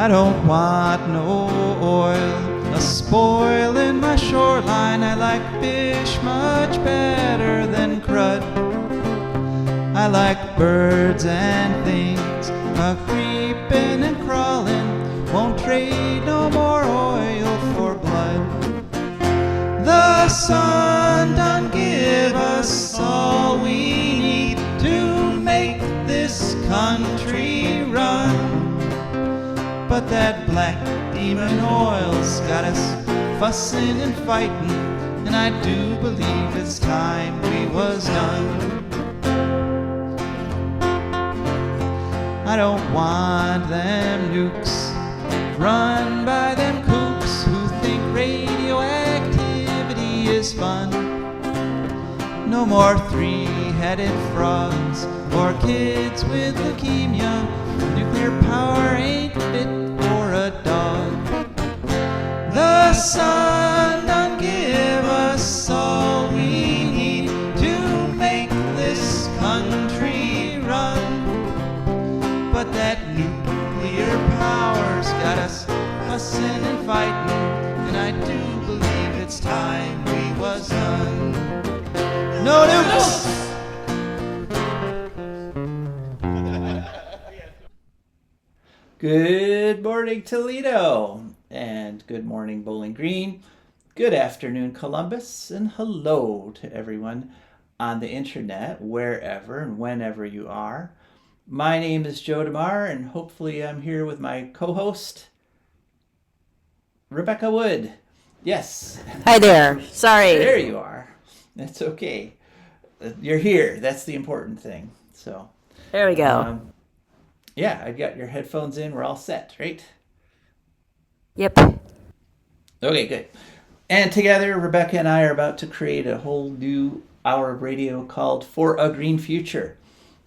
I don't want no oil, a spoil in my shoreline. I like fish much better than crud. I like birds and things, a creeping and crawling. Won't trade no more oil for blood. The sun done give us all we need to make this country run. But that black demon oil's got us fussing and fighting, and I do believe it's time we was done. I don't want them nukes run by them kooks who think radioactivity is fun. No more three-headed frogs or kids with leukemia. Nuclear power ain't fit for a dog. The sun done give us all we need to make this country run. But that nuclear power's got us fussing and fighting, and I do believe it's time we was done. No nukes! Good morning, Toledo, and good morning, Bowling Green. Good afternoon, Columbus, and hello to everyone on the internet, wherever and whenever you are. My name is Joe DeMare, and hopefully I'm here with my co-host, Rebecca Wood. Yes. Hi there. Sorry. There you are. That's okay. You're here. That's the important thing. So. There we go. Yeah, I've got your headphones in. We're all set, right? Yep. Okay, good. And together, Rebecca and I are about to create a whole new hour of radio called For a Green Future.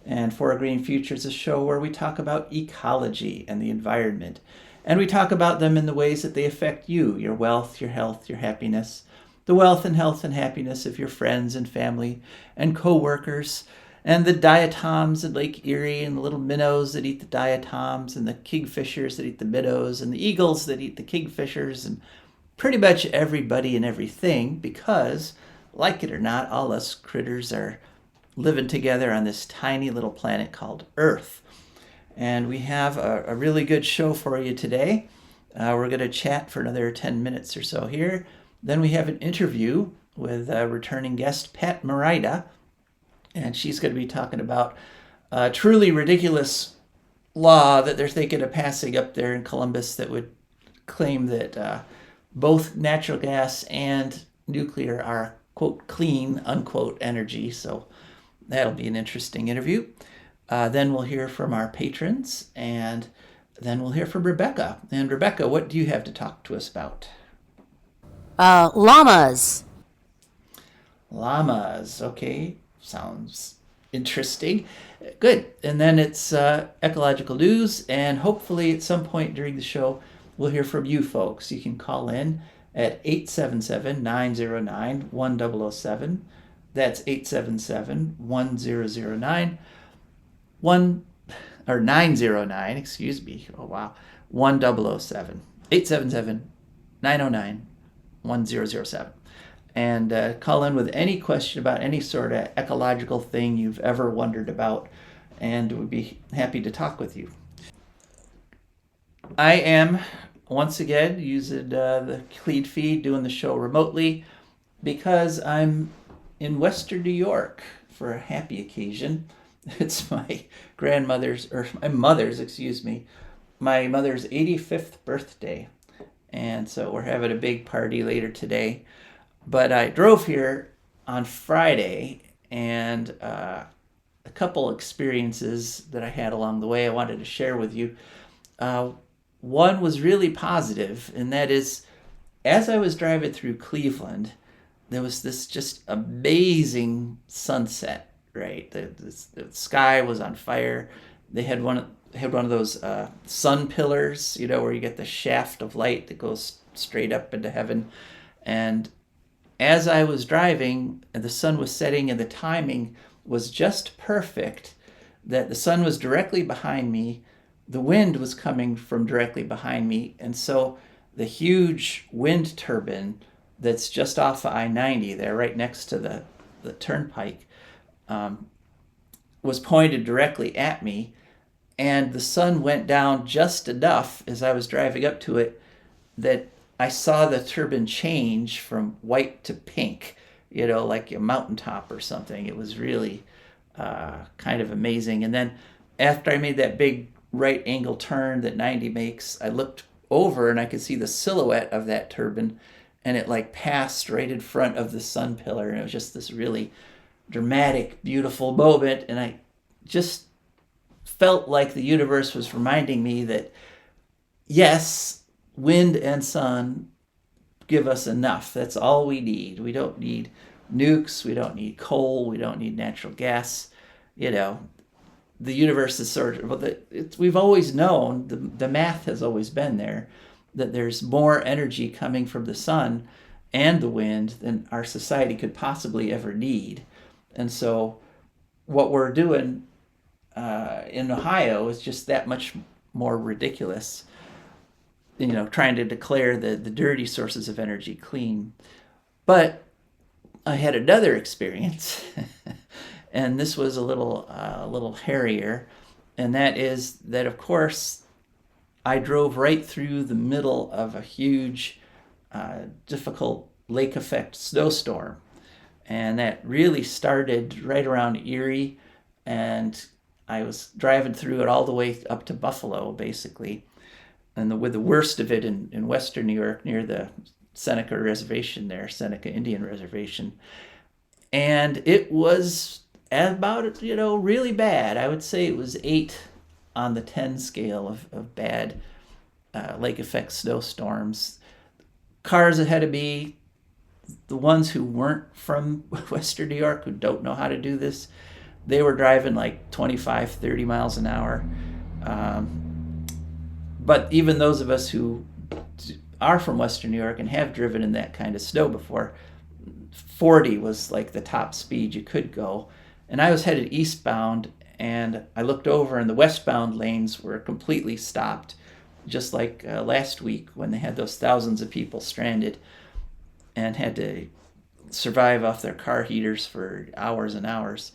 And For a Green Future is a show where we talk about ecology and the environment. And we talk about them in the ways that they affect you, your wealth, your health, your happiness, the wealth and health and happiness of your friends and family and co-workers, and the diatoms in Lake Erie, and the little minnows that eat the diatoms, and the kingfishers that eat the minnows, and the eagles that eat the kingfishers, and pretty much everybody and everything, because, like it or not, all us critters are living together on this tiny little planet called Earth. And we have a really good show for you today. We're going to chat for another 10 minutes or so here. Then we have an interview with returning guest Pat Marida, and she's going to be talking about a truly ridiculous law that they're thinking of passing up there in Columbus that would claim that both natural gas and nuclear are, quote, clean, unquote, energy. So that'll be an interesting interview. Then we'll hear from our patrons, and then we'll hear from Rebecca. And Rebecca, what do you have to talk to us about? Llamas. Llamas, okay. Sounds interesting. Good. And then it's ecological news, and hopefully at some point during the show, we'll hear from you folks. You can call in at 877-909-1007. That's 877-1009. 909, excuse me. Oh, wow. 1007. 877-909-1007. And call in with any question about any sort of ecological thing you've ever wondered about, and we'd be happy to talk with you. I am, once again, using the clean feed, doing the show remotely, because I'm in Western New York for a happy occasion. It's my mother's 85th birthday. And so we're having a big party later today. But I drove here on Friday, and a couple experiences that I had along the way I wanted to share with you. One was really positive, and that is, as I was driving through Cleveland, there was this just amazing sunset, right? The sky was on fire. They had one of those sun pillars, where you get the shaft of light that goes straight up into heaven. And as I was driving, and the sun was setting, and the timing was just perfect, that the sun was directly behind me, the wind was coming from directly behind me. And so the huge wind turbine that's just off of I-90 there, right next to the turnpike, was pointed directly at me. And the sun went down just enough as I was driving up to it that I saw the turbine change from white to pink, like a mountaintop or something. It was really kind of amazing. And then after I made that big right angle turn that 90 makes, I looked over and I could see the silhouette of that turbine, and it like passed right in front of the sun pillar. And it was just this really dramatic, beautiful moment. And I just felt like the universe was reminding me that, yes, wind and sun give us enough. That's all we need. We don't need nukes. We don't need coal. We don't need natural gas. The universe is sort of, we've always known, the math has always been there, that there's more energy coming from the sun and the wind than our society could possibly ever need. And so what we're doing in Ohio is just that much more ridiculous, trying to declare the dirty sources of energy clean. But I had another experience, and this was a little hairier, and that is that, of course, I drove right through the middle of a huge, difficult lake effect snowstorm. And that really started right around Erie, and I was driving through it all the way up to Buffalo, basically. And with the worst of it in western New York, near the Seneca Reservation there, Seneca Indian Reservation. And it was about, really bad. I would say it was 8 on the 10 scale of bad lake effect snowstorms. Cars ahead of me, the ones who weren't from western New York, who don't know how to do this, they were driving like 25, 30 miles an hour. But even those of us who are from western New York and have driven in that kind of snow before, 40 was like the top speed you could go. And I was headed eastbound, and I looked over, and the westbound lanes were completely stopped, just like last week when they had those thousands of people stranded and had to survive off their car heaters for hours and hours.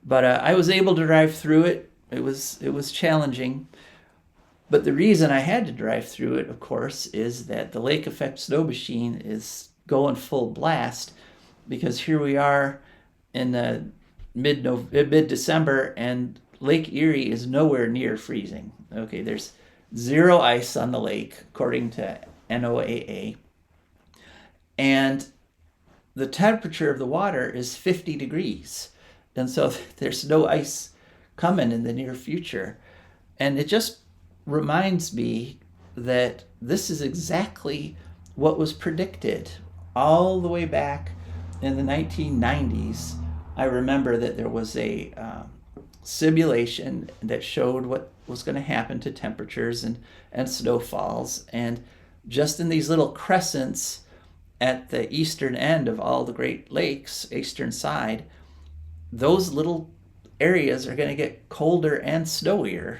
But I was able to drive through it. It was challenging. But the reason I had to drive through it, of course, is that the lake effect snow machine is going full blast, because here we are in mid-December, and Lake Erie is nowhere near freezing. Okay, there's 0 ice on the lake, according to NOAA. And the temperature of the water is 50 degrees. And so there's no ice coming in the near future. And it just reminds me that this is exactly what was predicted all the way back in the 1990s. I remember that there was a simulation that showed what was going to happen to temperatures and snowfalls. And just in these little crescents at the eastern end of all the Great Lakes, eastern side, those little areas are going to get colder and snowier,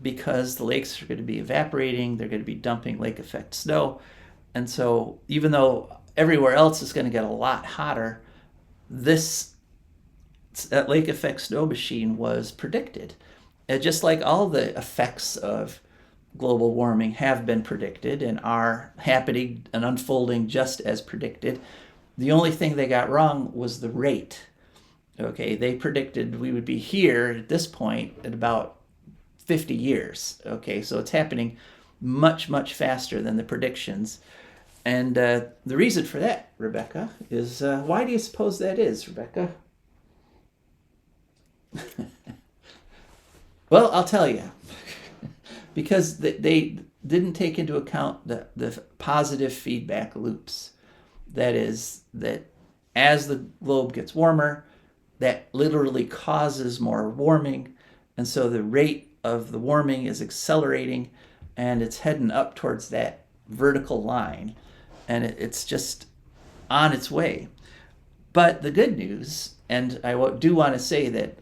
because the lakes are going to be evaporating, they're going to be dumping lake effect snow. And so even though everywhere else is going to get a lot hotter, that lake effect snow machine was predicted. And just like all the effects of global warming have been predicted and are happening and unfolding just as predicted, the only thing they got wrong was the rate. Okay, they predicted we would be here at this point at about 50 years. Okay, so it's happening much, much faster than the predictions. And the reason for that, Rebecca, is why do you suppose that is, Rebecca? Well, I'll tell you. Because they didn't take into account the positive feedback loops. That is, that as the globe gets warmer, that literally causes more warming. And so the rate of the warming is accelerating, and it's heading up towards that vertical line. And it's just on its way. But the good news, and I do want to say that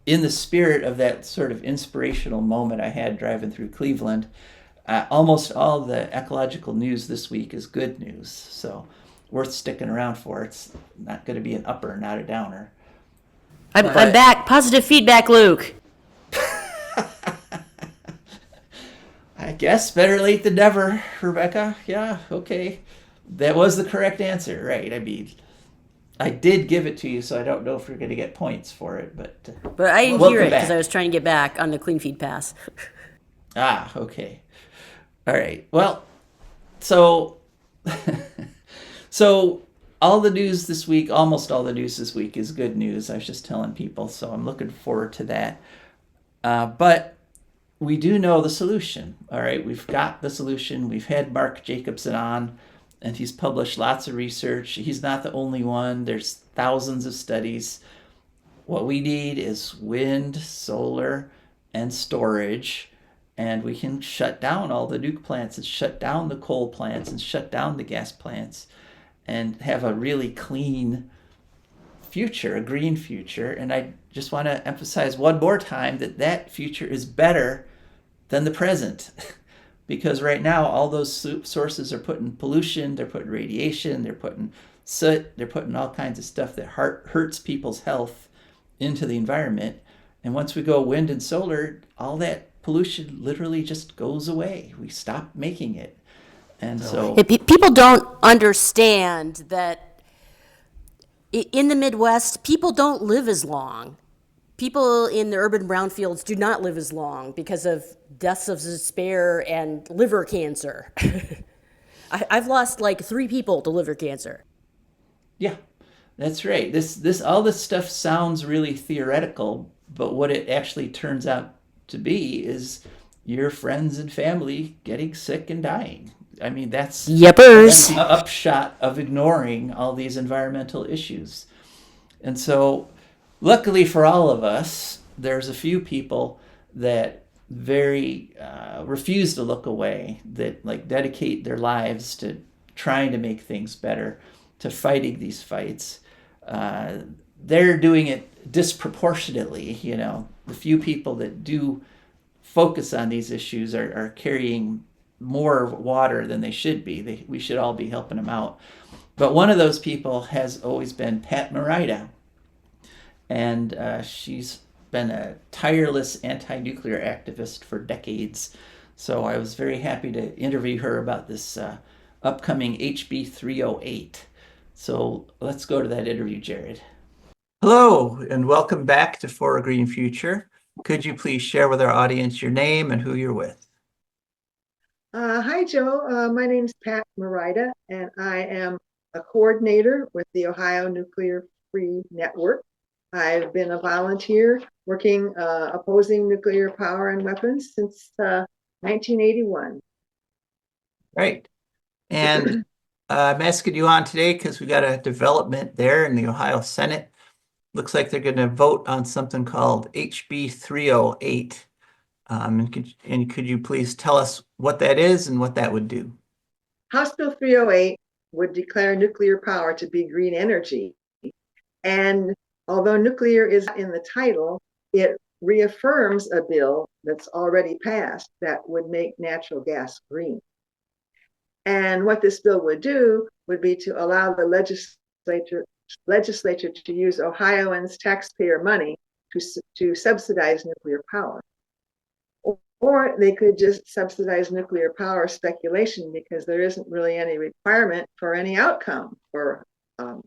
in the spirit of that sort of inspirational moment I had driving through Cleveland, almost all the ecological news this week is good news. So worth sticking around for. It's not going to be an upper, not a downer. I'm back. Positive feedback, Luke. I guess better late than never, Rebecca. Yeah, okay. That was the correct answer, right? I mean, I did give it to you, so I don't know if you're going to get points for it, but But I didn't hear welcome it because I back. was trying to get back on the clean feed pass. Okay. All right. Well, so so all the news this week, almost all the news this week is good news. I was just telling people, so I'm looking forward to that. But we do know the solution. All right, we've got the solution. We've had Mark Jacobson on, and he's published lots of research. He's not the only one. There's thousands of studies. What we need is wind, solar, and storage, and we can shut down all the nuke plants and shut down the coal plants and shut down the gas plants and have a really clean future, a green future. And I just want to emphasize one more time that that future is better than the present. Because right now, all those sources are putting pollution, they're putting radiation, they're putting soot, they're putting all kinds of stuff that hurts people's health into the environment. And once we go wind and solar, all that pollution literally just goes away. We stop making it. And so, People don't understand that in the Midwest, people don't live as long. People in the urban brownfields do not live as long because of deaths of despair and liver cancer. I've lost like 3 people to liver cancer. yeah, that's right. This all this stuff sounds really theoretical, but what it actually turns out to be is your friends and family getting sick and dying. I mean, that's Yepers. the upshot of ignoring all these environmental issues. And so, luckily for all of us, there's a few people that very refuse to look away, that like dedicate their lives to trying to make things better, to fighting these fights. Uh, they're doing it disproportionately. You know, the few people that do focus on these issues are carrying more water than they should be. We should all be helping them out. But one of those people has always been Pat Marida, and she's been a tireless anti-nuclear activist for decades. So I was very happy to interview her about this upcoming HB 308. So let's go to that interview, Jared. Hello, and welcome back to For a Green Future. Could you please share with our audience your name and who you're with? Hi, Joe. My name's Pat Marida, and I am a coordinator with the Ohio Nuclear Free Network. I've been a volunteer working opposing nuclear power and weapons since 1981. Right. And I'm asking you on today because we got a development there in the Ohio Senate. Looks like they're going to vote on something called HB 308. And could you please tell us what that is and what that would do? House Bill 308 would declare nuclear power to be green energy. And although nuclear is in the title, it reaffirms a bill that's already passed that would make natural gas green. And what this bill would do would be to allow the legislature to use Ohioans' taxpayer money to subsidize nuclear power. Or they could just subsidize nuclear power speculation because there isn't really any requirement for any outcome for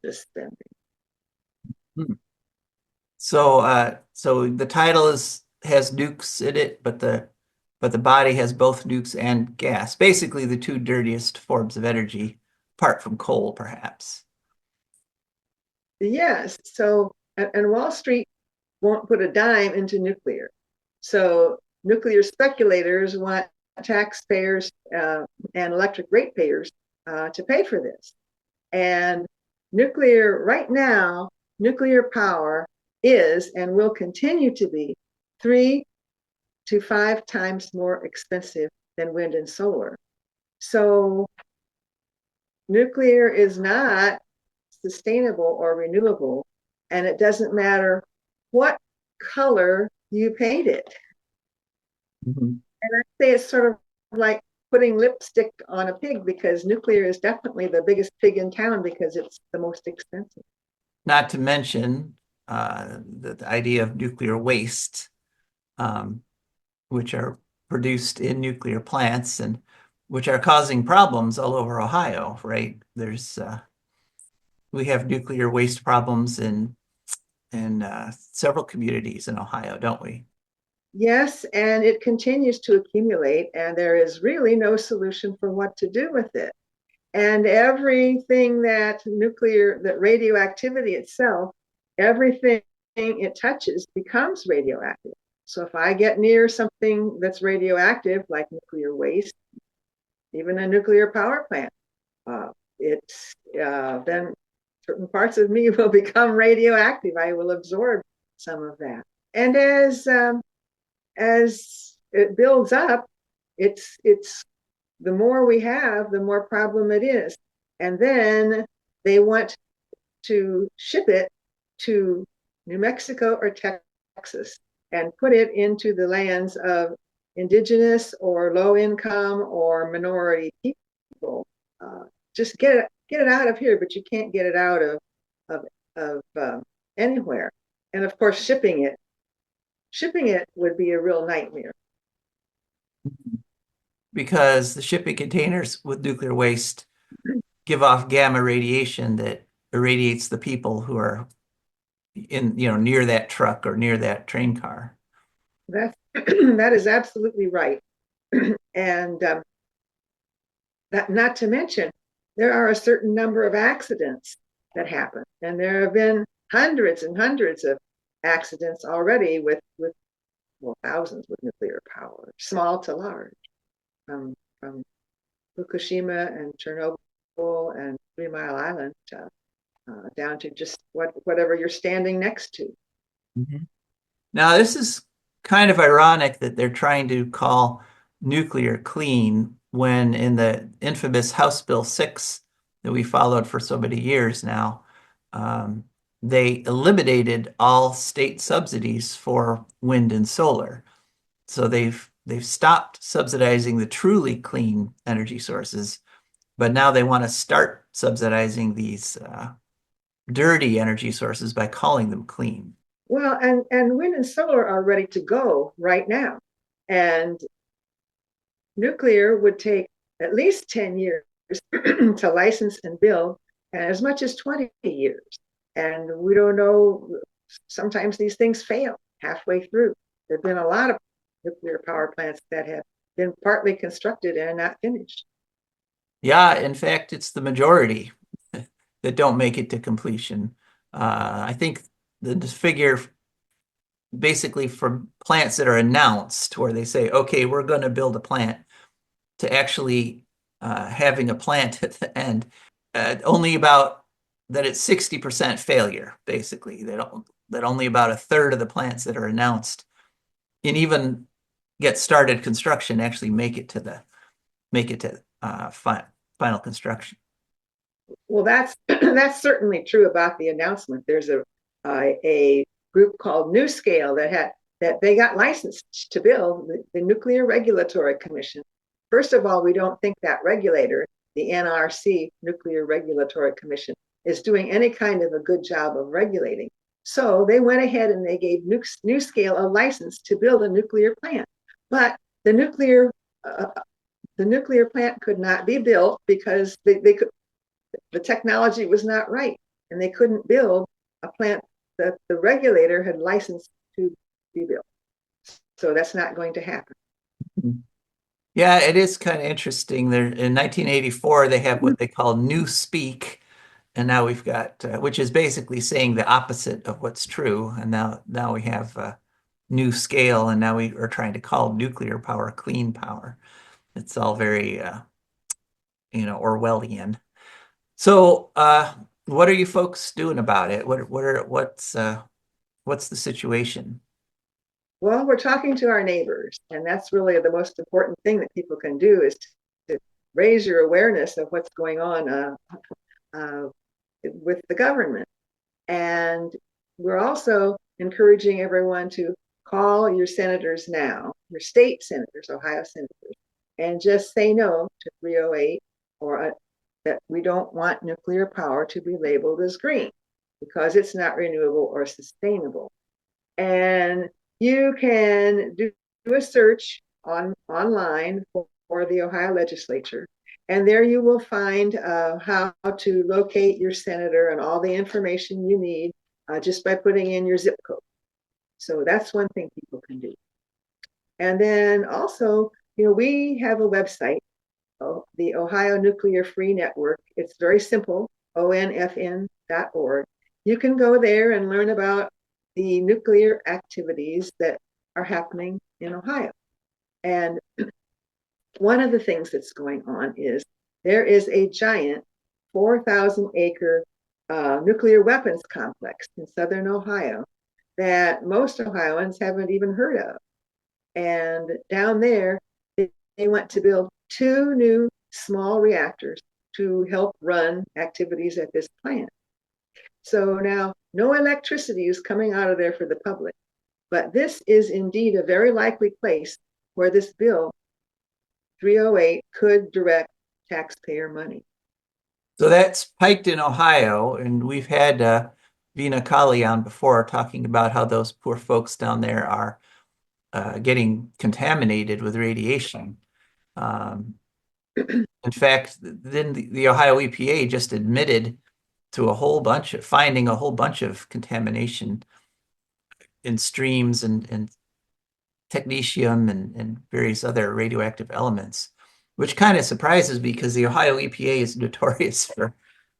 this spending. Hmm. So the title has nukes in it, but the body has both nukes and gas. Basically, the two dirtiest forms of energy, apart from coal, perhaps. Yes. So, and Wall Street won't put a dime into nuclear. So, nuclear speculators want taxpayers and electric ratepayers to pay for this. And right now, nuclear power is and will continue to be 3 to 5 times more expensive than wind and solar. So, nuclear is not sustainable or renewable, and it doesn't matter what color you paint it. Mhm. And I say it's sort of like putting lipstick on a pig, because nuclear is definitely the biggest pig in town because it's the most expensive. Not to mention the idea of nuclear waste, um, which are produced in nuclear plants and which are causing problems all over Ohio, right? We have nuclear waste problems in several communities in Ohio, don't we? Yes, and it continues to accumulate, and there is really no solution for what to do with it. And everything that radioactivity itself, everything it touches becomes radioactive. So if I get near something that's radioactive, like nuclear waste, even a nuclear power plant, it's then certain parts of me will become radioactive. I will absorb some of that. And as it builds up, it's the more we have, the more problem it is. And then they want to ship it to New Mexico or Texas and put it into the lands of indigenous or low income or minority people. Just get it out of here, but you can't get it out of anywhere. And of course, shipping it would be a real nightmare. Because the shipping containers with nuclear waste give off gamma radiation that irradiates the people who are near that truck or near that train car. That's that is absolutely right. And that, not to mention, there are a certain number of accidents that happen, and there have been hundreds and hundreds of accidents already with well, thousands with nuclear power, small to large, from Fukushima and Chernobyl and 3 Mile Island down to just whatever you're standing next to. Mhm. Now, this is kind of ironic that they're trying to call nuclear clean when in the infamous House Bill 6 that we followed for so many years now, um, they eliminated all state subsidies for wind and solar. So they've stopped subsidizing the truly clean energy sources, but now they want to start subsidizing these dirty energy sources by calling them clean. Well, and wind and solar are ready to go right now, and nuclear would take at least 10 years to license and build, and as much as 20 years. And we don't know, sometimes these things fail halfway through. There have been a lot of nuclear power plants that have been partly constructed and not finished. Yeah, in fact, it's the majority that don't make it to completion. I think the figure basically from plants that are announced where they say, okay, we're going to build a plant to actually having a plant at the end, only about that it's 60% failure, basically. That only about a third of the plants that are announced and even get started construction actually make it to final construction. Well, that's that's certainly true about the announcement. There's a group called NuScale that they got licensed to build the Nuclear Regulatory Commission. First of all, we don't think that regulator, the NRC, Nuclear Regulatory Commission, is doing any kind of a good job of regulating. So they went ahead and they gave NuScale a license to build a nuclear plant. But uh, the nuclear plant could not be built because the technology was not right, and they couldn't build a plant that the regulator had licensed to be built. So that's not going to happen. Yeah, it is kind of interesting. There in 1984, they have what they call New Speak, and now we've got which is basically saying the opposite of what's true. And now we have New Scale, and now we are trying to call nuclear power clean power. It's all very Orwellian. So, what are you folks doing about it? What's the situation? Well, we're talking to our neighbors, and that's really the most important thing that people can do is to raise your awareness of what's going on with the government. And we're also encouraging everyone to call your senators now, your state senators, Ohio senators, and just say no to 308, or that we don't want nuclear power to be labeled as green because it's not renewable or sustainable. And you can do a search online for the Ohio legislature, and there you will find how to locate your senator and all the information you need just by putting in your zip code. So that's one thing people can do. And then also, we have a website, the Ohio Nuclear Free Network. It's very simple, onfn.org. You can go there and learn about the nuclear activities that are happening in Ohio. And one of the things that's going on is there is a giant 4,000-acre nuclear weapons complex in southern Ohio that most Ohioans haven't even heard of. And down there, they want to build 2 new small reactors to help run activities at this plant. So now no electricity is coming out of there for the public, but this is indeed a very likely place where this bill 308 could direct taxpayer money. So that's Piked in Ohio, and we've had Vina Kali on before talking about how those poor folks down there are getting contaminated with radiation. In fact, then the Ohio EPA just admitted to finding a whole bunch of contamination in streams and technetium and various other radioactive elements, which kind of surprises me because the Ohio EPA is notorious for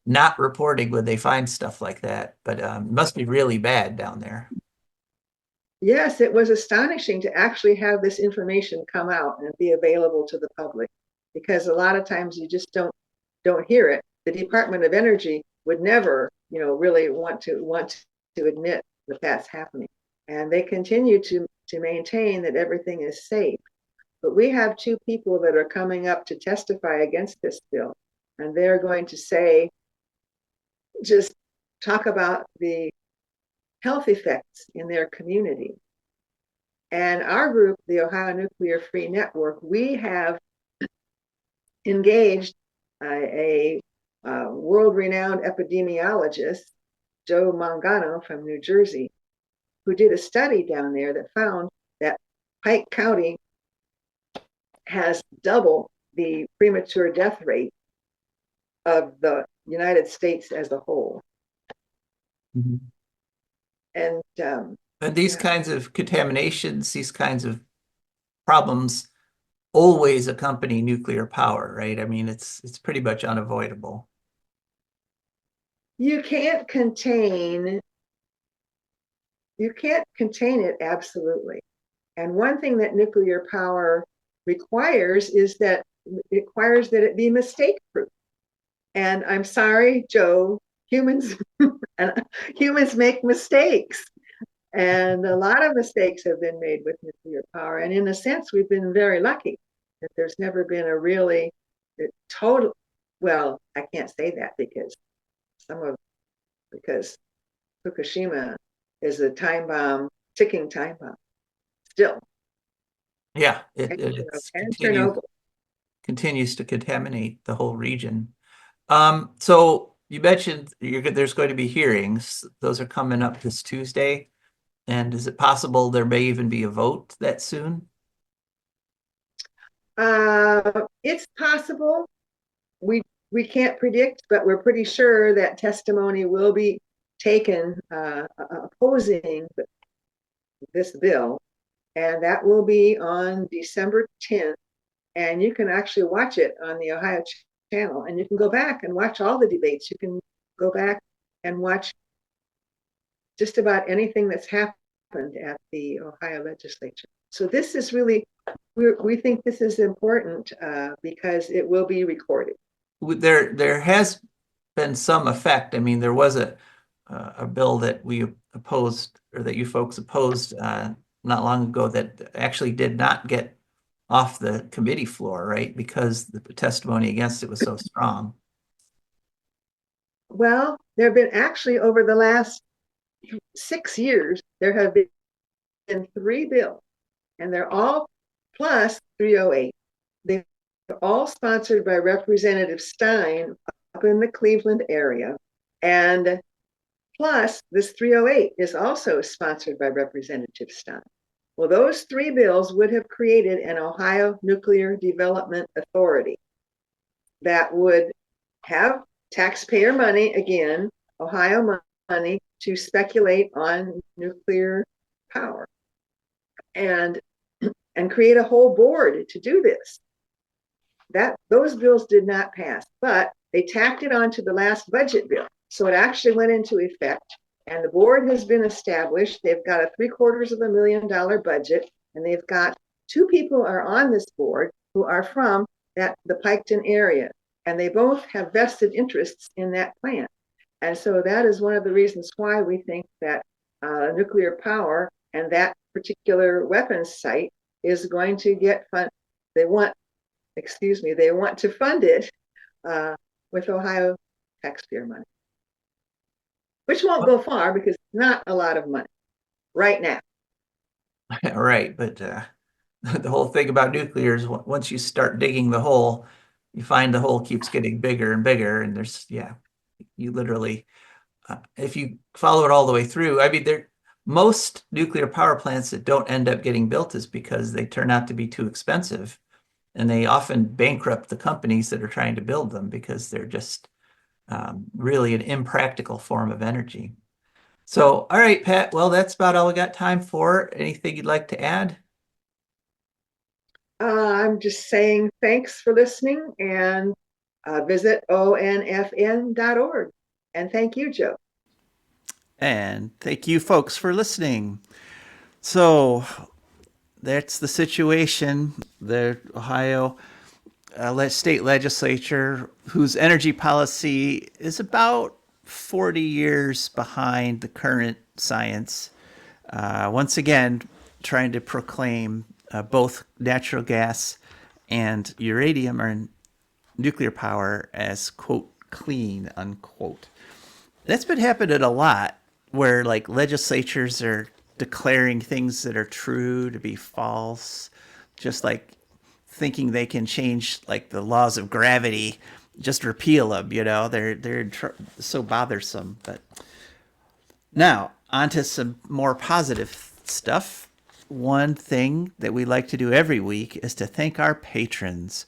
not reporting when they find stuff like that, but it must be really bad down there. Yes, it was astonishing to actually have this information come out and be available to the public, because a lot of times you just don't hear it. The Department of Energy would never, really want to admit that that's happening, and they continue to maintain that everything is safe. But we have 2 people that are coming up to testify against this bill, and they're going to just talk about the health effects in their community. And our group, the Ohio Nuclear Free Network, we have engaged a world-renowned epidemiologist, Joe Mangano from New Jersey, who did a study down there that found that Pike County has double the premature death rate of the United States as a whole. Mm-hmm. And these kinds of contaminations, these kinds of problems always accompany nuclear power, right? I mean, it's pretty much unavoidable. You can't contain it absolutely. And one thing that nuclear power requires is that it be mistake proof. And I'm sorry, Joe, humans make mistakes. And a lot of mistakes have been made with nuclear power. And in a sense, we've been very lucky that there's never been a really total, well, I can't say that because Fukushima is a ticking time bomb still. Yeah, And Chernobyl. continues to contaminate the whole region. So you mentioned there's going to be hearings. Those are coming up this Tuesday. And is it possible there may even be a vote that soon? It's possible. We can't predict, but we're pretty sure that testimony will be taken opposing this bill, and that will be on December 10th. And you can actually watch it on the Ohio channel, and you can go back and watch all the debates. You can go back and watch just about anything that's happened at the Ohio legislature. So this is really, we think this is important because it will be recorded. There has been some effect. I mean, there was a bill that we opposed, or that you folks opposed not long ago, that actually did not get off the committee floor, right? Because the testimony against it was so strong. Well, there have been actually over the last 6 years, there have been 3 bills, and they're all plus 308. They're all sponsored by Representative Stein up in the Cleveland area. And plus, this 308 is also sponsored by Representative Stein. Well, those 3 bills would have created an Ohio Nuclear Development Authority that would have taxpayer money, again, Ohio money, to speculate on nuclear power and create a whole board to do this. Those bills did not pass, but they tacked it onto the last budget bill. So it actually went into effect, and the board has been established. They've got a $750,000 budget, and they've got 2 people are on this board who are from the Piketon area, and they both have vested interests in that plant. And so that is one of the reasons why we think that nuclear power and that particular weapons site is going to get fund. They want to fund it with Ohio taxpayer money, which won't go far because it's not a lot of money right now. Right, but the whole thing about nuclear is once you start digging the hole, you find the hole keeps getting bigger and bigger, and you literally, if you follow it all the way through, I mean, most nuclear power plants that don't end up getting built is because they turn out to be too expensive, and they often bankrupt the companies that are trying to build them because they're just really an impractical form of energy. So, all right, Pat, well, that's about all we got time for. Anything you'd like to add? I'm just saying thanks for listening, and visit onfn.org. And thank you, Joe. And thank you, folks, for listening. So that's the situation. The Ohio state legislature, whose energy policy is about 40 years behind the current science, once again trying to proclaim both natural gas and uranium or nuclear power as, quote, clean, unquote. That's been happening a lot, where like legislatures are declaring things that are true to be false, just like thinking they can change like the laws of gravity, just repeal them, they're so bothersome. But now onto some more positive stuff. One thing that we like to do every week is to thank our patrons.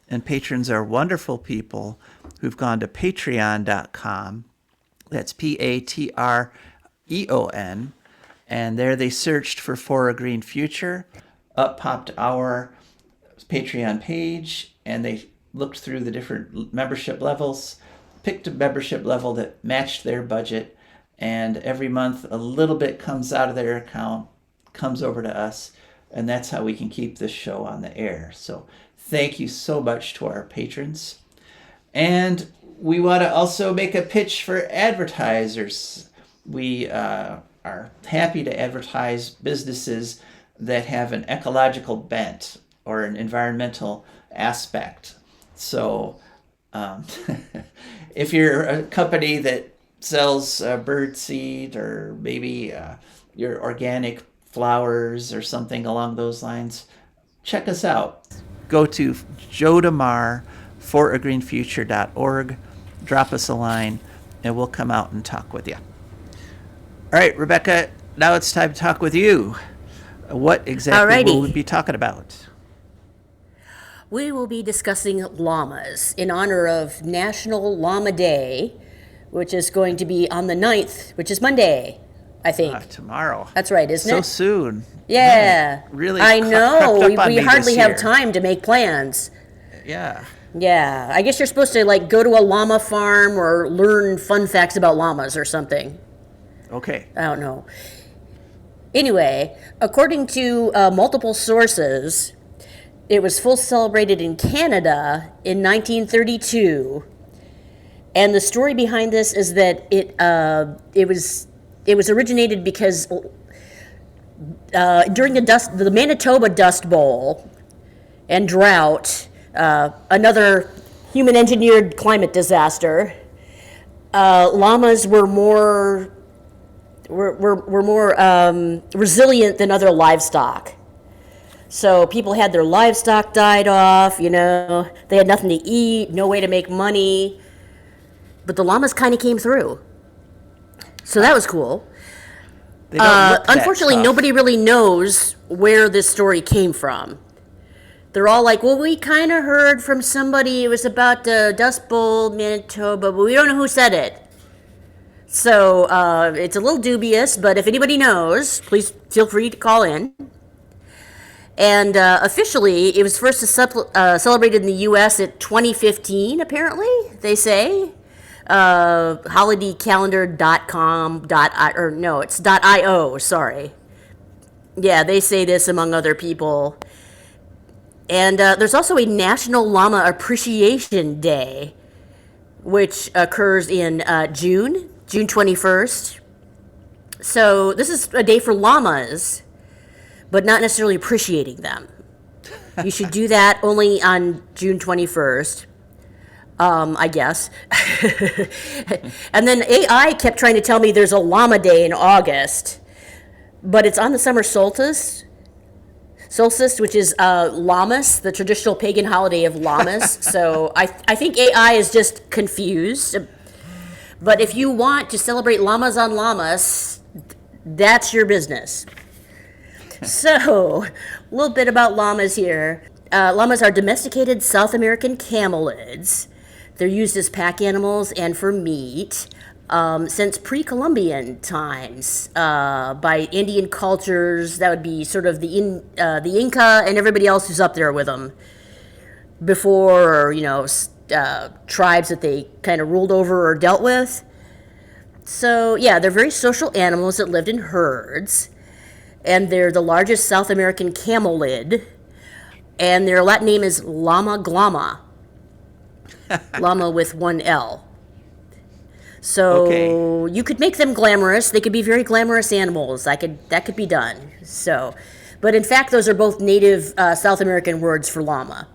And patrons are wonderful people who've gone to patreon.com. That's Patreon. And there they searched for a Green Future. Up popped our Patreon page, and they looked through the different membership levels, picked a membership level that matched their budget, and every month a little bit comes out of their account, comes over to us, and that's how we can keep this show on the air. So thank you so much to our patrons. And we want to also make a pitch for advertisers. We are happy to advertise businesses that have an ecological bent or an environmental aspect. So if you're a company that sells bird seed, or maybe your organic flowers or something along those lines, check us out. Go to Joe DeMare foragreenfuture.org, drop us a line, and we'll come out and talk with you. All right, Rebecca, now it's time to talk with you. What exactly will we be talking about? We will be discussing llamas in honor of National Llama Day, which is going to be on the 9th, which is Monday, I think. Tomorrow. That's right, isn't it? So soon. Yeah. Really I know. We hardly have year. time to make plans. Yeah. Yeah. I guess you're supposed to like go to a llama farm or learn fun facts about llamas or something. Okay. I don't know. Anyway, according to multiple sources, it was full celebrated in Canada in 1932, and the story behind this is that it was originated because during the Manitoba Dust Bowl and drought, another human-engineered climate disaster, llamas were more were more resilient than other livestock. So people had their livestock died off, they had nothing to eat, no way to make money. But the llamas kind of came through. So that was cool. They don't look that Unfortunately, tough. nobody really knows where this story came from. They're all like, well, we kind of heard from somebody. It was about the Dust Bowl, Manitoba, but we don't know who said it. So it's a little dubious, but if anybody knows, please feel free to call in. And officially, it was first celebrated in the U.S. at 2015, apparently, they say. Holidaycalendar.com, it's .io, sorry. Yeah, they say this among other people. And there's also a National Llama Appreciation Day, which occurs in June 21st. So this is a day for llamas, but not necessarily appreciating them. You should do that only on June 21st, I guess. And then AI kept trying to tell me there's a llama day in August, but it's on the summer solstice, which is Llamas, the traditional pagan holiday of llamas. So I think AI is just confused. But if you want to celebrate llamas on llamas, that's your business. So, a little bit about llamas here. Llamas are domesticated South American camelids. They're used as pack animals and for meat since pre-Columbian times by Indian cultures. That would be sort of the Inca and everybody else who's up there with them before, or, tribes that they kind of ruled over or dealt with. So, yeah, they're very social animals that lived in herds. And they're the largest South American camelid. And their Latin name is Llama glama. Llama with one L. So Okay. you could make them glamorous. They could be very glamorous animals. That could be done. So, but in fact, those are both native South American words for llama.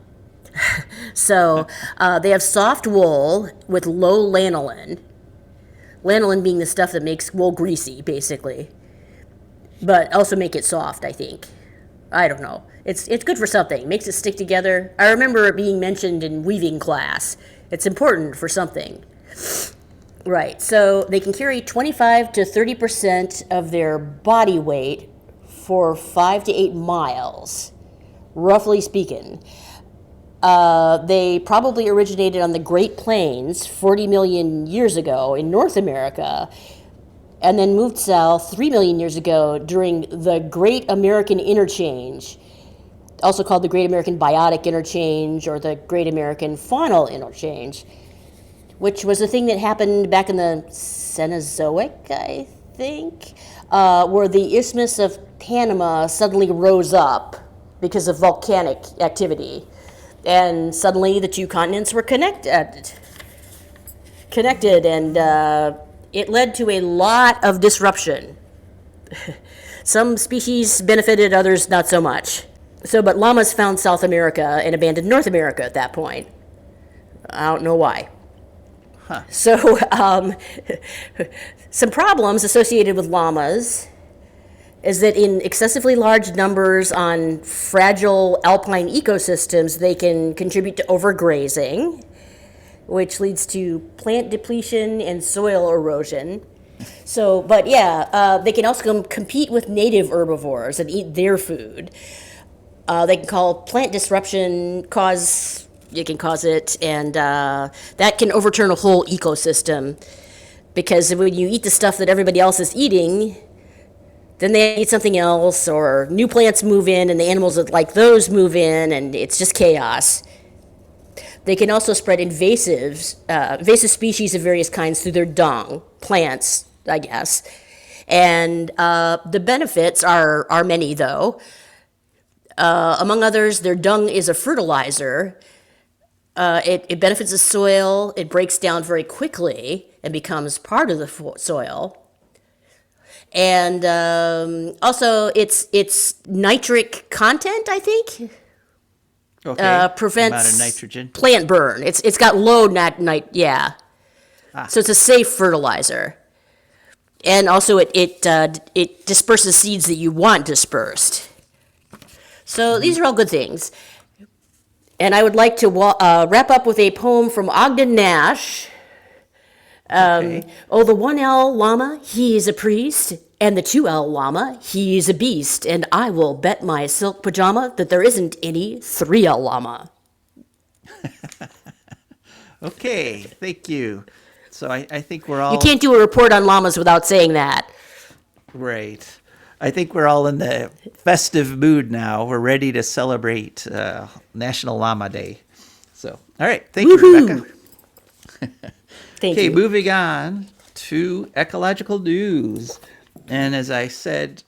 So they have soft wool with low lanolin. Lanolin being the stuff that makes wool greasy, basically. But also make it soft, I think. I don't know. It's good for something. It makes it stick together. I remember it being mentioned in weaving class. It's important for something. Right. So they can carry 25 to 30% of their body weight for 5 to 8 miles, roughly speaking. They probably originated on the Great Plains 40 million years ago in North America, and then moved south 3 million years ago during the Great American Interchange, also called the Great American Biotic Interchange or the Great American Faunal Interchange, which was a thing that happened back in the Cenozoic, I think, where the Isthmus of Panama suddenly rose up because of volcanic activity. And suddenly the two continents were connected, and it led to a lot of disruption. Some species benefited, others not so much. So, but llamas found South America and abandoned North America at that point. I don't know why. Huh. So, some problems associated with llamas is that in excessively large numbers on fragile alpine ecosystems, they can contribute to overgrazing, which leads to plant depletion and soil erosion. So, but yeah, they can also compete with native herbivores and eat their food. They can cause plant disruption, it can cause it, and that can overturn a whole ecosystem. Because when you eat the stuff that everybody else is eating, then they eat something else, or new plants move in, and the animals that like those move in, and it's just chaos. They can also spread invasive species of various kinds through their dung, plants, I guess. And the benefits are many, though. Among others, their dung is a fertilizer. It benefits the soil. It breaks down very quickly and becomes part of the soil. And also, its nitric content, I think, Okay. prevents Amount of nitrogen. plant burn. It's got low So it's a safe fertilizer. And also it disperses seeds that you want dispersed. So these are all good things. And I would like to wrap up with a poem from Ogden Nash. Okay. Oh, the 1L llama, he is a priest, and the 2L llama, he's a beast, and I will bet my silk pajama that there isn't any 3L llama. Okay, thank you. So I think we're You all can't do a report on llamas without saying that. right. I think we're all in the festive mood now. We're ready to celebrate National Llama Day. So, all right, thank you, Woohoo! Rebecca. Thank Okay, you. moving on to ecological news. And as I said,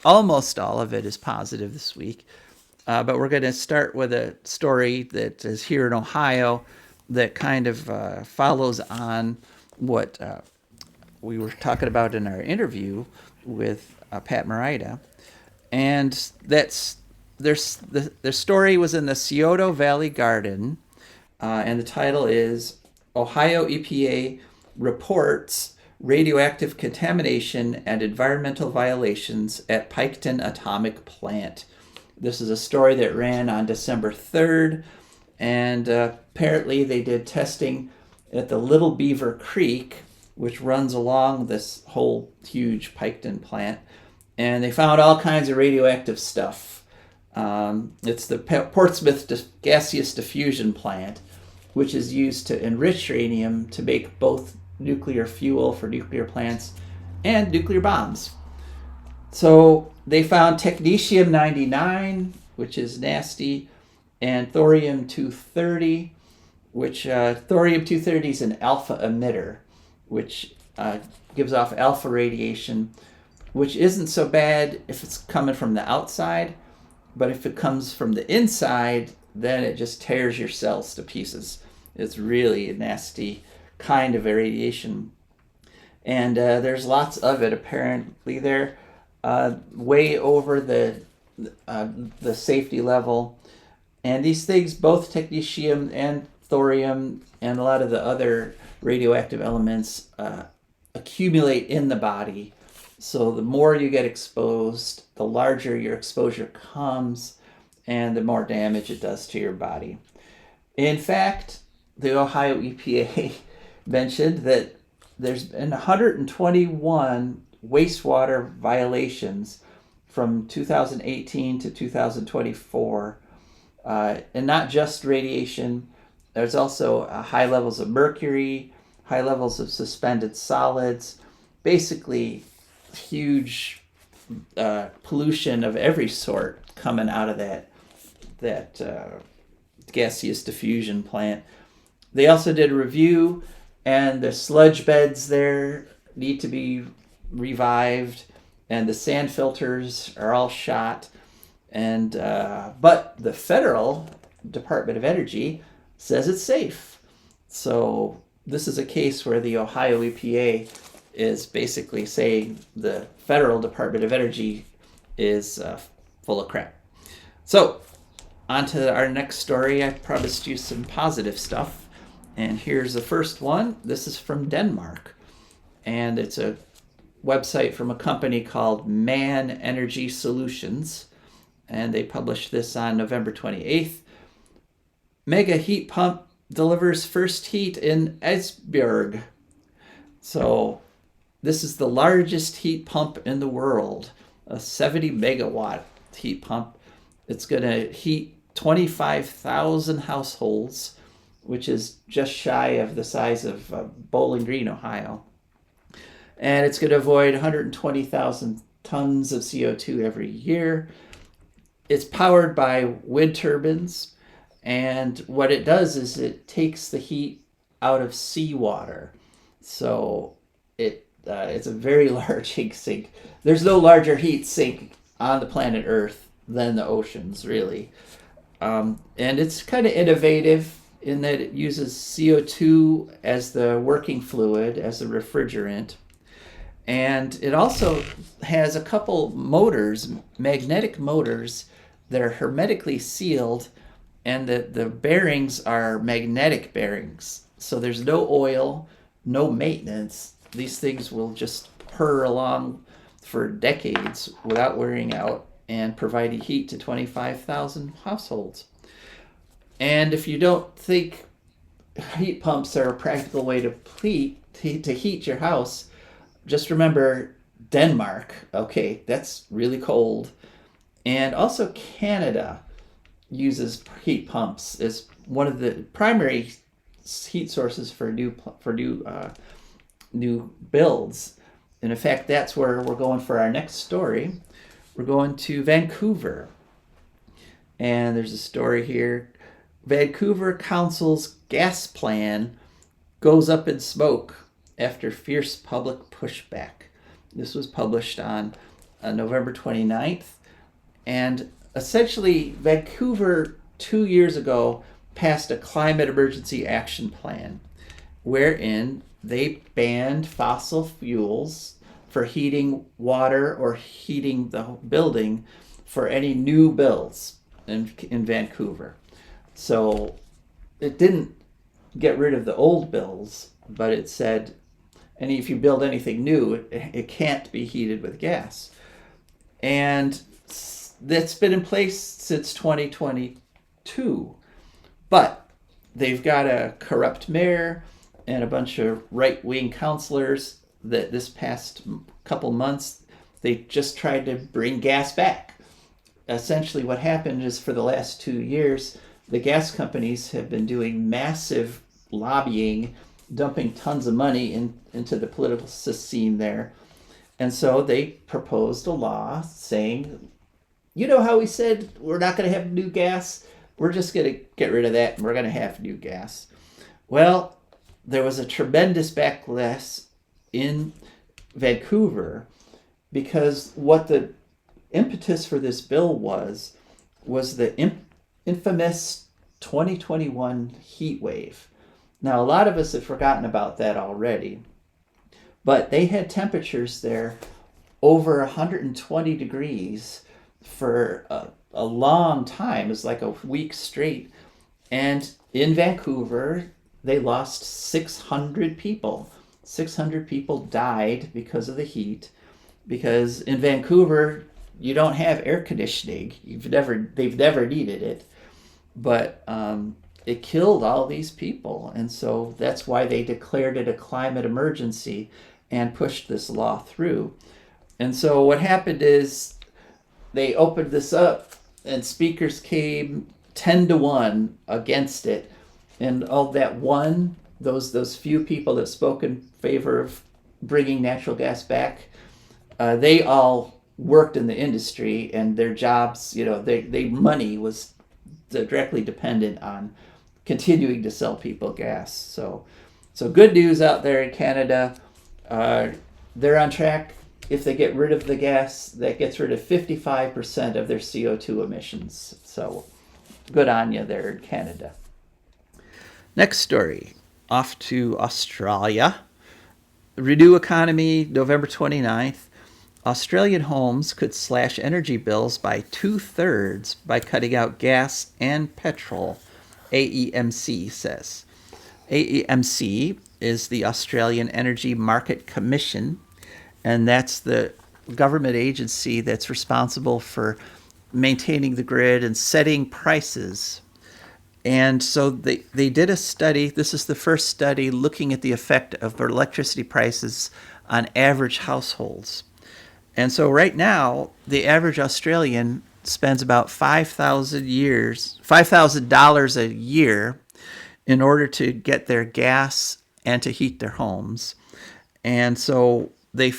almost all of it is positive this week. But we're going to start with a story that is here in Ohio that kind of follows on what we were talking about in our interview with Pat Marida. And that's the story was in the Scioto Valley Garden, and the title is Ohio EPA reports radioactive contamination and environmental violations at Piketon Atomic Plant. This is a story that ran on December 3rd, and apparently they did testing at the Little Beaver Creek, which runs along this whole huge Piketon plant, and they found all kinds of radioactive stuff. It's the Portsmouth gaseous diffusion plant, which is used to enrich uranium to make both nuclear fuel for nuclear plants and nuclear bombs. So they found technetium-99, which is nasty, and thorium-230, which thorium-230 is an alpha emitter, which gives off alpha radiation, which isn't so bad if it's coming from the outside, but if it comes from the inside, then it just tears your cells to pieces. It's really a nasty kind of radiation. And there's lots of it apparently there, way over the safety level. And these things, both technetium and thorium and a lot of the other radioactive elements, accumulate in the body. So the more you get exposed, the larger your exposure comes, and the more damage it does to your body. In fact, the Ohio EPA mentioned that there's been 121 wastewater violations from 2018 to 2024, and not just radiation. There's also high levels of mercury, high levels of suspended solids, basically huge pollution of every sort coming out of that gaseous diffusion plant. They also did a review, and the sludge beds there need to be revived, and the sand filters are all shot. And but the federal Department of Energy says it's safe. So this is a case where the Ohio EPA is basically saying the federal Department of Energy is full of crap. So on to our next story. I promised you some positive stuff. And here's the first one. This is from Denmark. And it's a website from a company called Man Energy Solutions. And they published this on November 28th. Mega heat pump delivers first heat in Esbjerg. So this is the largest heat pump in the world, a 70 megawatt heat pump. It's going to heat 25,000 households, which is just shy of the size of Bowling Green, Ohio. And it's going to avoid 120,000 tons of CO2 every year. It's powered by wind turbines, and what it does is it takes the heat out of seawater. So it's a very large heat sink. There's no larger heat sink on the planet Earth than the oceans, really. And it's kind of innovative in that it uses CO2 as the working fluid, as the refrigerant. And it also has a couple motors, magnetic motors, that are hermetically sealed, and the bearings are magnetic bearings. So there's no oil, no maintenance. These things will just purr along for decades without wearing out and providing heat to 25,000 households. And if you don't think heat pumps are a practical way to heat your house, just remember Denmark. Okay, that's really cold. And also Canada uses heat pumps as one of the primary heat sources for new builds. And in fact, that's where we're going for our next story. We're going to Vancouver. And there's a story here. Vancouver Council's gas plan goes up in smoke after fierce public pushback. This was published on November 29th. And essentially, Vancouver 2 years ago passed a climate emergency action plan wherein they banned fossil fuels for heating water or heating the building for any new builds in Vancouver. So it didn't get rid of the old bills, but it said if you build anything new, it can't be heated with gas. And that's been in place since 2022. But they've got a corrupt mayor and a bunch of right-wing councilors that this past couple months, they just tried to bring gas back. Essentially what happened is for the last 2 years, the gas companies have been doing massive lobbying, dumping tons of money into the political scene there. And so they proposed a law saying, you know how we said we're not going to have new gas? We're just going to get rid of that and we're going to have new gas. Well, there was a tremendous backlash in Vancouver because what the impetus for this bill was the infamous 2021 heat wave. Now, a lot of us have forgotten about that already, but they had temperatures there over 120 degrees for a long time. It was like a week straight. And in Vancouver, they lost 600 people. 600 people died because of the heat. Because in Vancouver, you don't have air conditioning. They've never needed it. But it killed all these people. And so that's why they declared it a climate emergency and pushed this law through. And so what happened is they opened this up and speakers came 10-1 against it. And all that won, those few people that spoke in favor of bringing natural gas back, they all worked in the industry and their jobs, they money was directly dependent on continuing to sell people gas. So good news out there in Canada. They're on track. If they get rid of the gas, that gets rid of 55% of their CO2 emissions. So good on you there in Canada. Next story, off to Australia. Renew Economy, November 29th. Australian homes could slash energy bills by 2/3 by cutting out gas and petrol, AEMC says. AEMC is the Australian Energy Market Commission, and that's the government agency that's responsible for maintaining the grid and setting prices. And so they did a study. This is the first study looking at the effect of electricity prices on average households. And so right now, the average Australian spends about $5,000 a year in order to get their gas and to heat their homes. And so they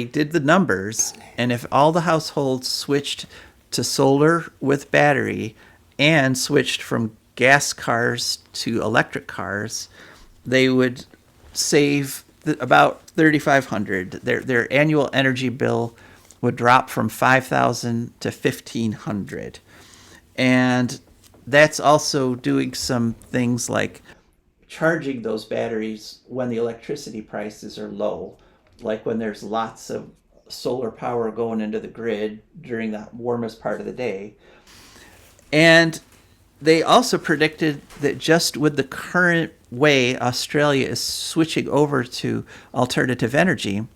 did the numbers, and if all the households switched to solar with battery and switched from gas cars to electric cars, they would save about $3,500. Their annual energy bill would drop from $5,000 to $1,500. And that's also doing some things like charging those batteries when the electricity prices are low, like when there's lots of solar power going into the grid during the warmest part of the day. And they also predicted that just with the current way Australia is switching over to alternative energy,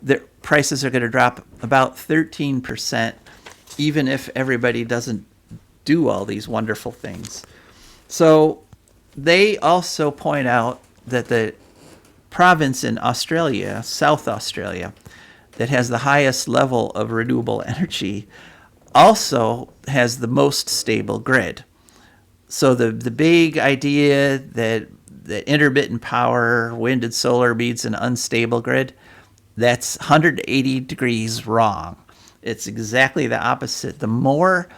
the prices are going to drop about 13%, even if everybody doesn't do all these wonderful things. So they also point out that the province in Australia, South Australia, that has the highest level of renewable energy also has the most stable grid. So the big idea that intermittent power, wind and solar means an unstable grid, that's 180 degrees wrong. It's exactly the opposite. The more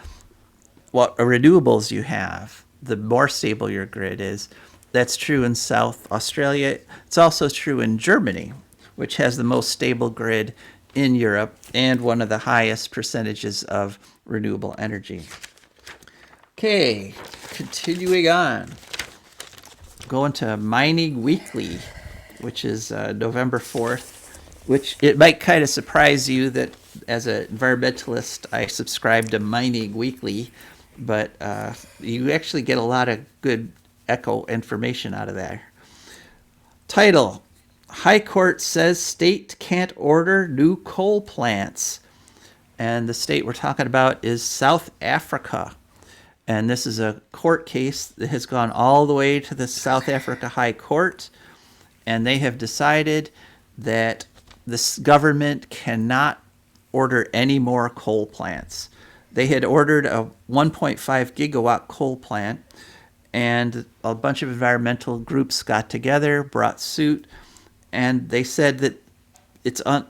renewables you have, the more stable your grid is. That's true in South Australia. It's also true in Germany, which has the most stable grid in Europe and one of the highest percentages of renewable energy. Okay, continuing on. Going to Mining Weekly, which is November 4th, which it might kind of surprise you that as an environmentalist I subscribe to Mining Weekly, but you actually get a lot of good eco information out of there. Title: High Court says state can't order new coal plants. And the state we're talking about is South Africa. And this is a court case that has gone all the way to the South Africa High Court. And they have decided that this government cannot order any more coal plants. They had ordered a 1.5 gigawatt coal plant, and a bunch of environmental groups got together, brought suit, and they said that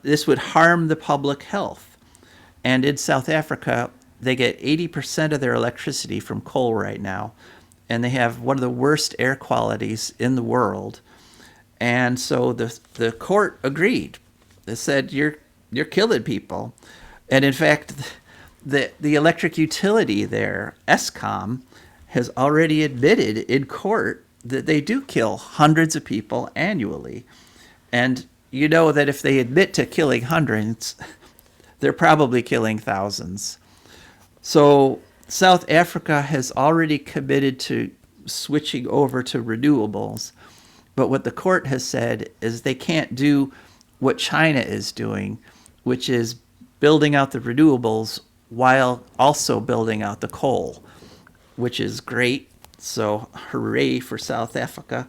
this would harm the public health. And in South Africa, they get 80% of their electricity from coal right now, and they have one of the worst air qualities in the world. And so the court agreed. They said, you're killing people. And in fact, the electric utility there, Eskom, has already admitted in court that they do kill hundreds of people annually. And you know that if they admit to killing hundreds, they're probably killing thousands. So South Africa has already committed to switching over to renewables. But what the court has said is they can't do what China is doing, which is building out the renewables while also building out the coal, which is great. So hooray for South Africa.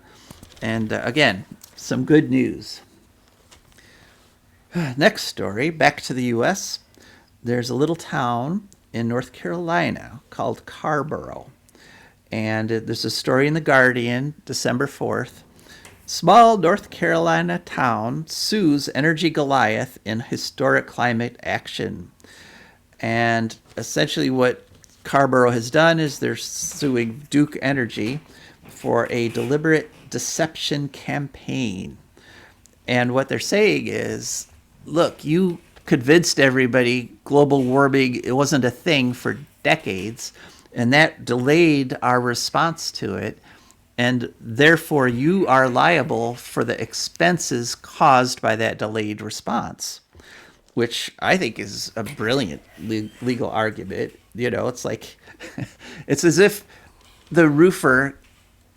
And again, some good news. Next story, back to the U.S. There's a little town in North Carolina called Carborough. And there's a story in The Guardian, December 4th. Small North Carolina town sues Energy Goliath in historic climate action. And essentially what Carborough has done is they're suing Duke Energy for a deliberate deception campaign. And what they're saying is, look, you convinced everybody global warming, it wasn't a thing for decades, and that delayed our response to it. And therefore, you are liable for the expenses caused by that delayed response, which I think is a brilliant legal argument. You know, it's like, it's as if the roofer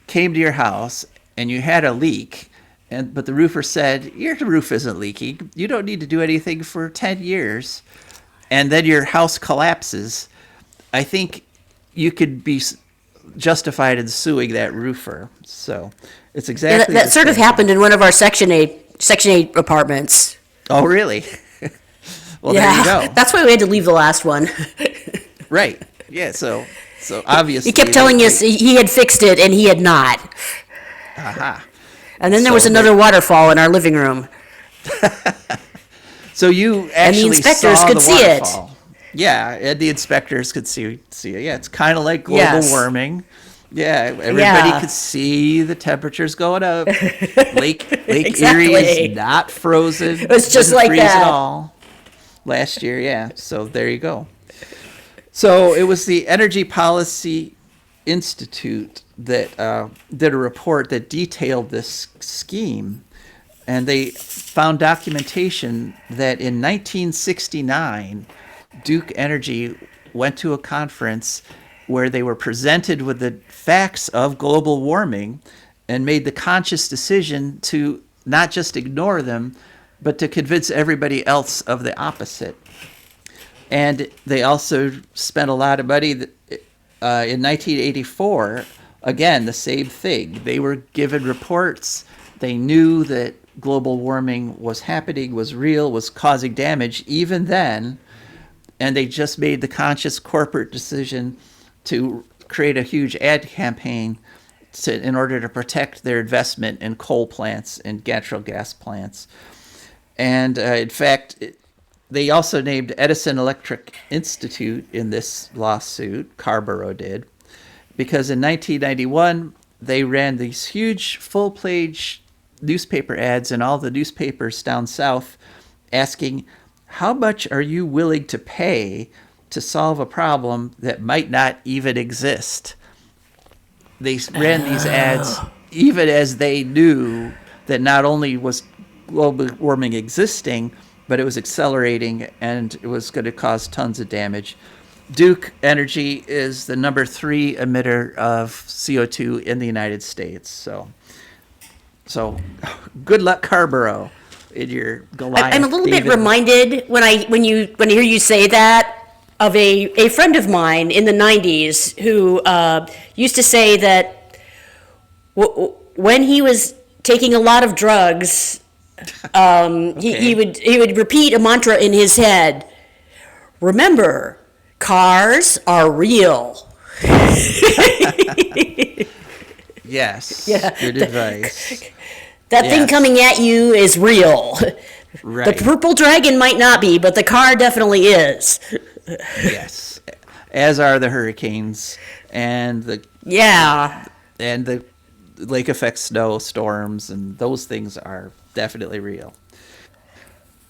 came to your house and you had a leak, but the roofer said, your roof isn't leaking. You don't need to do anything for 10 years. And then your house collapses. I think you could be justified in suing that roofer. So it's exactly that sort of happened in one of our Section 8 apartments. Oh, really? Well, yeah, there you go. That's why we had to leave the last one. Right. Yeah. So obviously he kept telling us he had fixed it and he had not. Aha. And then there was another waterfall in our living room. So you actually and the inspectors saw could the see waterfall. it. Yeah, and the inspectors could see it. Yeah, it's kind of like global warming. Yeah, everybody could see the temperatures going up. Lake Exactly. Erie is not frozen. It was just Didn't like freeze that. at all last year. Yeah, so there you go. So it was the Energy Policy Institute that did a report that detailed this scheme, and they found documentation that in 1969, Duke Energy went to a conference where they were presented with the facts of global warming and made the conscious decision to not just ignore them, but to convince everybody else of the opposite. And they also spent a lot of money in 1984. Again, the same thing. They were given reports. They knew that global warming was happening, was real, was causing damage even then. And they just made the conscious corporate decision to create a huge ad campaign in order to protect their investment in coal plants and natural gas plants. And in fact, they also named Edison Electric Institute in this lawsuit, Carborough did, because in 1991, they ran these huge full-page newspaper ads in all the newspapers down south asking, how much are you willing to pay to solve a problem that might not even exist? They ran these ads even as they knew that not only was global warming existing, but it was accelerating and it was going to cause tons of damage. Duke Energy is the number 3 emitter of CO2 in the United States. So good luck, Carborough, in your Goliath. I'm a little bit reminded when I hear you say that of a friend of mine in the 90s who used to say that when he was taking a lot of drugs, he would repeat a mantra in his head. Remember, cars are real. Yes. Yeah. Good advice. That thing Yes. coming at you is real. Right. The purple dragon might not be, but the car definitely is. Yes. As are the hurricanes and the Yeah. lake effect snowstorms, and those things are definitely real.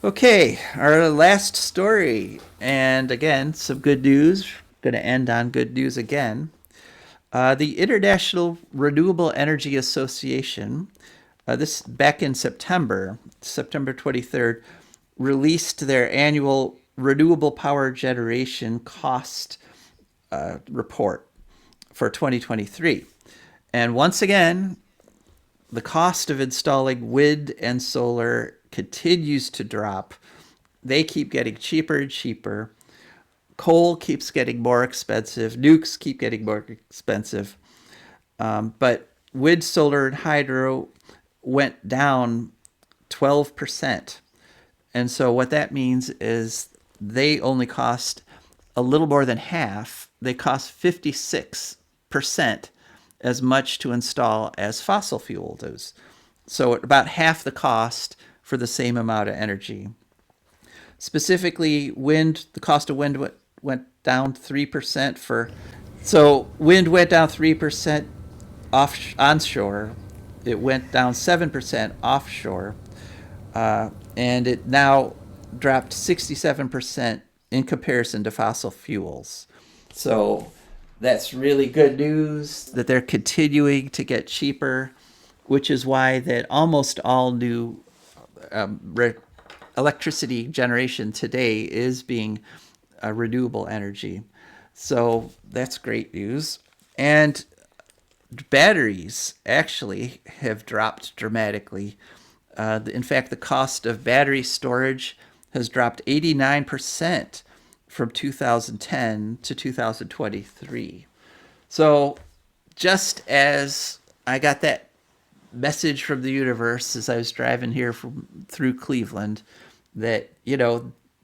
Okay, our last story, and again, some good news. Going to end on good news again. The International Renewable Energy Association, this back in September 23rd, released their annual renewable power generation cost report for 2023. And once again, the cost of installing wind and solar continues to drop. They keep getting cheaper and cheaper. Coal keeps getting more expensive. Nukes keep getting more expensive. But wind, solar, and hydro went down 12%. And so what that means is they only cost a little more than half. They cost 56% as much to install as fossil fuel does. So about half the cost for the same amount of energy. Specifically, wind, the cost of wind went down 3% so wind went down 3% onshore. It went down 7% offshore. And it now dropped 67% in comparison to fossil fuels. So that's really good news that they're continuing to get cheaper, which is why that almost all new electricity generation today is being renewable energy. So that's great news. And batteries actually have dropped dramatically. In fact, the cost of battery storage has dropped 89% from 2010 to 2023. So just as I got that message from the universe as I was driving here through Cleveland, that,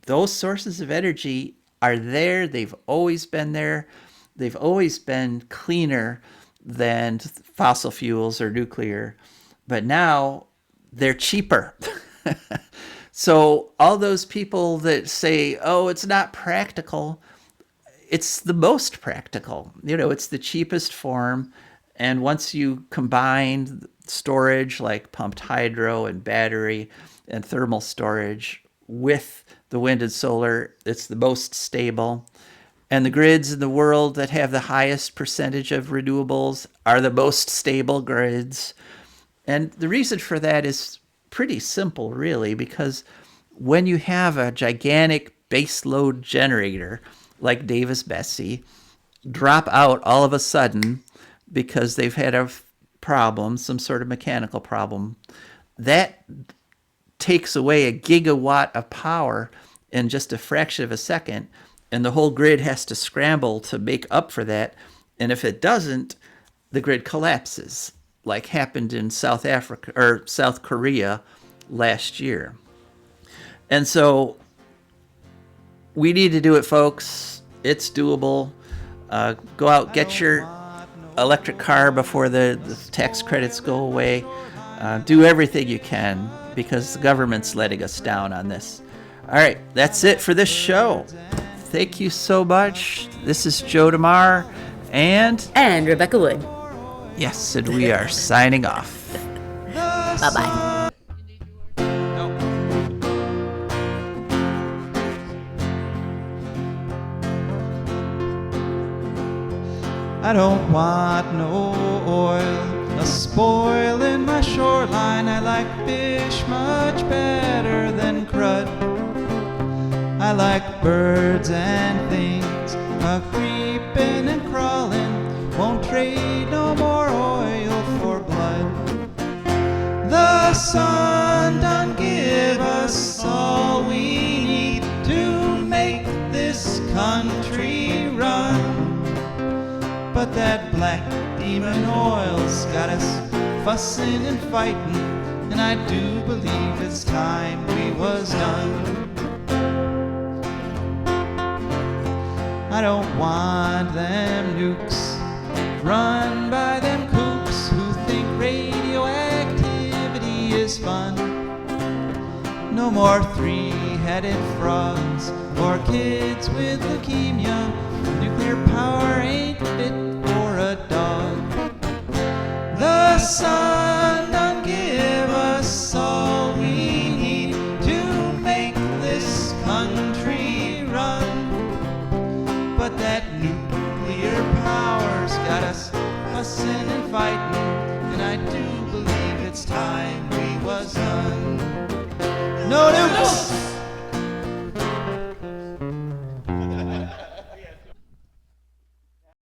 those sources of energy are there. They've always been there. They've always been cleaner than fossil fuels or nuclear, but now they're cheaper. So all those people that say, oh, it's not practical, it's the most practical. It's the cheapest form. And once you combine storage like pumped hydro and battery and thermal storage with the wind and solar, it's the most stable. And the grids in the world that have the highest percentage of renewables are the most stable grids. And the reason for that is pretty simple, really, because when you have a gigantic base load generator like Davis-Besse drop out all of a sudden because they've had a problem, some sort of mechanical problem, that takes away a gigawatt of power in just a fraction of a second, and the whole grid has to scramble to make up for that. And if it doesn't, the grid collapses, like happened in South Africa or South Korea last year. And so we need to do it, folks. It's doable. Go out, get your electric car before the tax credits go away. Do everything you can, because the government's letting us down on this. All right, that's it for this show. Thank you so much. This is Joe DeMare and Rebecca Wood. Yes, and we are signing off. Bye-bye. I don't want no oil, a spoil in my shoreline. I like fish much better than crud. I like birds and things, a-creeping and crawling. Won't trade no more oil for blood. The sun done give us all we need to make this country run. But that black demon oil's got us fussing and fighting, and I do believe it's time we was done. I don't want them nukes run by them kooks who think radioactivity is fun. No more three-headed frogs or kids with leukemia. Nuclear power ain't fit for a dog. The sun done give us all we need to make this country run. But that nuclear power's got us fussing and fighting,